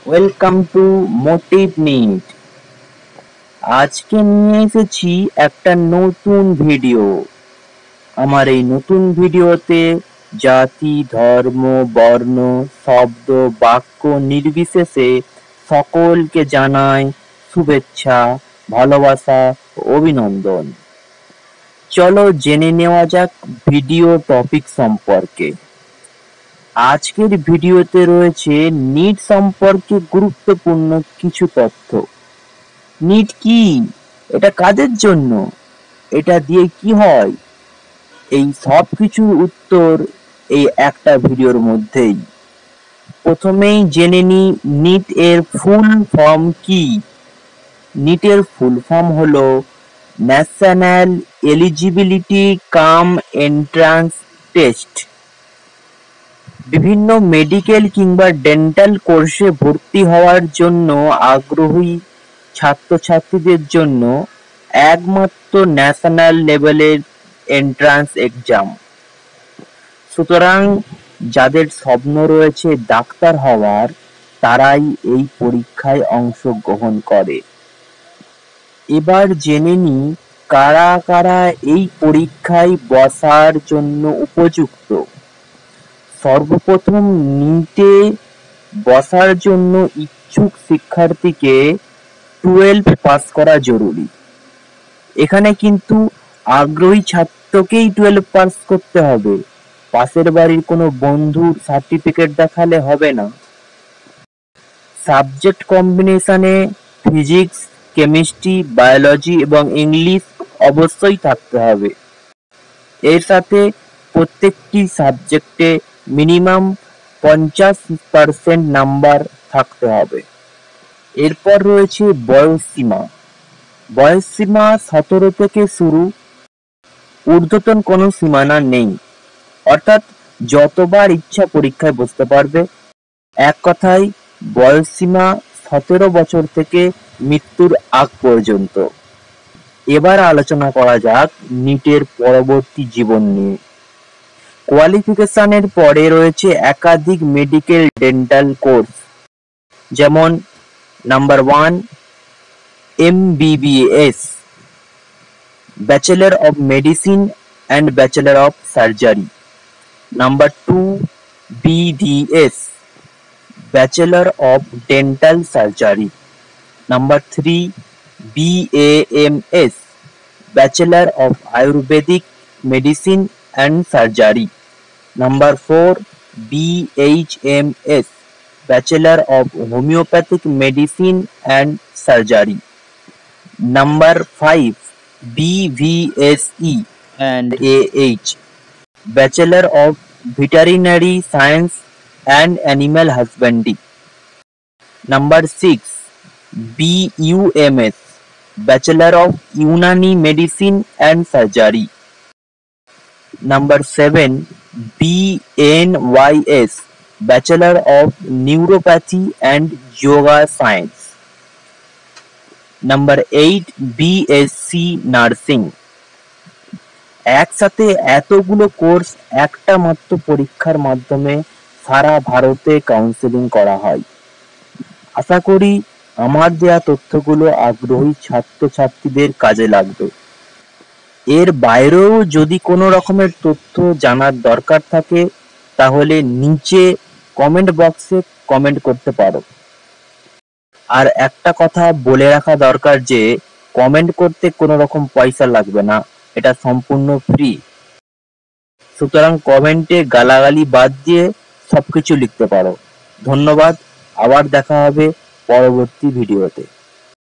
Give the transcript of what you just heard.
Welcome to motive NEET. আজকে নিয়ে এসেছি একটা নতুন ভিডিও। আমার এই নতুন ভিডিওতে জাতি, ধর্ম, বর্ণ, শব্দ, বাক্য নির্বিশেষে সকলকে জানাই শুভেচ্ছা, ভালোবাসা, অভিনন্দন। চলো জেনে নেওয়া যাক ভিডিও টপিক সম্পর্কে। আজকের ভিডিওতে রয়েছে নিট সম্পর্কে গুরুত্বপূর্ণ কিছু তথ্য। নিট কি? এটা কাদের জন্য? এটা দিয়ে কি হয়? এই সব কিছুর উত্তর এই একটা ভিডিওর মধ্যেই। প্রথমেই জেনে নিই নিট এর ফুল ফর্ম কি। নিটের ফুল ফর্ম হলো ন্যাশনাল এলিজিবিলিটি কাম এন্ট্রান্স টেস্ট। বিভিন্ন মেডিকেল কিংবা ডেন্টাল কোর্সে ভর্তি হওয়ার জন্য আগ্রহী ছাত্রছাত্রীদের জন্য একমাত্র ন্যাশনাল লেভেলের এন্ট্রান্স এক্সাম। সুতরাং যাদের স্বপ্ন রয়েছে ডাক্তার হওয়ার, তারাই এই পরীক্ষায় অংশগ্রহণ করে। এবার জেনে নিই কারা কারা এই পরীক্ষায় বসার জন্য উপযুক্ত। সর্বপ্রথম নিটে বসার জন্য ইচ্ছুক শিক্ষার্থীকে 12 পাস করা জরুরি। এখানে কিন্তু আগ্রহী ছাত্রকেই 12 পাস করতে হবে, পাশের বাড়ির কোনো বন্ধুর সার্টিফিকেট দেখালে হবে না। সাবজেক্ট কম্বিনেশনে ফিজিক্স, কেমিস্ট্রি, বায়োলজি এবং ইংলিশ অবশ্যই থাকতে হবে। এর সাথে প্রত্যেকটি সাবজেক্টে মিনিমাম 50% নাম্বার থাকতে হবে। এরপর রয়েছে বয়সসীমা। বয়সসীমা 17 থেকে শুরু, ঊর্ধ্বতন কোনো সীমানা নেই। অর্থাৎ যতবার ইচ্ছা পরীক্ষায় বসতে পারবে। এক কথায় বয়সসীমা 17 বছর থেকে মৃত্যুর আগ পর্যন্ত। এবার আলোচনা করা যাক নিটের পরবর্তী জীবন নিয়ে। কোয়ালিফিকেশনের পরে রয়েছে একাধিক মেডিকেল ডেন্টাল কোর্স, যেমন number 1 MBBS, bachelor of medicine and bachelor of surgery. Number 2 BDS, bachelor of dental surgery. Number 3 BAMS, bachelor of Ayurvedic medicine and surgery. Number 4 BHMS, Bachelor of Homeopathic Medicine and Surgery. Number 5 BVSE and AH, Bachelor of Veterinary Science and Animal Husbandry. Number 6 BUMS, Bachelor of Unani Medicine and Surgery. Number 7 BNYS, Bachelor of Neuropathy and Yoga Science. Number 8 BSc Nursing. একসাথে এতগুলো course একটা মাত্র পরীক্ষার মাধ্যমে সারা ভারতে counselling করা হয়। আশা করি আমার দেয়া তথ্যগুলো আগ্রহী ছাত্রছাত্রীদের কাজে লাগবে। এর বাইরেও যদি কোনো রকমের তথ্য জানার দরকার থাকে, তাহলে নিচে কমেন্ট বক্সে কমেন্ট করতে পারো। আর একটা কথা বলে রাখা দরকার যে কমেন্ট করতে কোনো রকম পয়সা লাগবে না, এটা সম্পূর্ণ ফ্রি। সুতরাং কমেন্টে গালাগালি বাদ দিয়ে সবকিছু লিখতে পারো। ধন্যবাদ, আবার দেখা হবে পরবর্তী ভিডিওতে।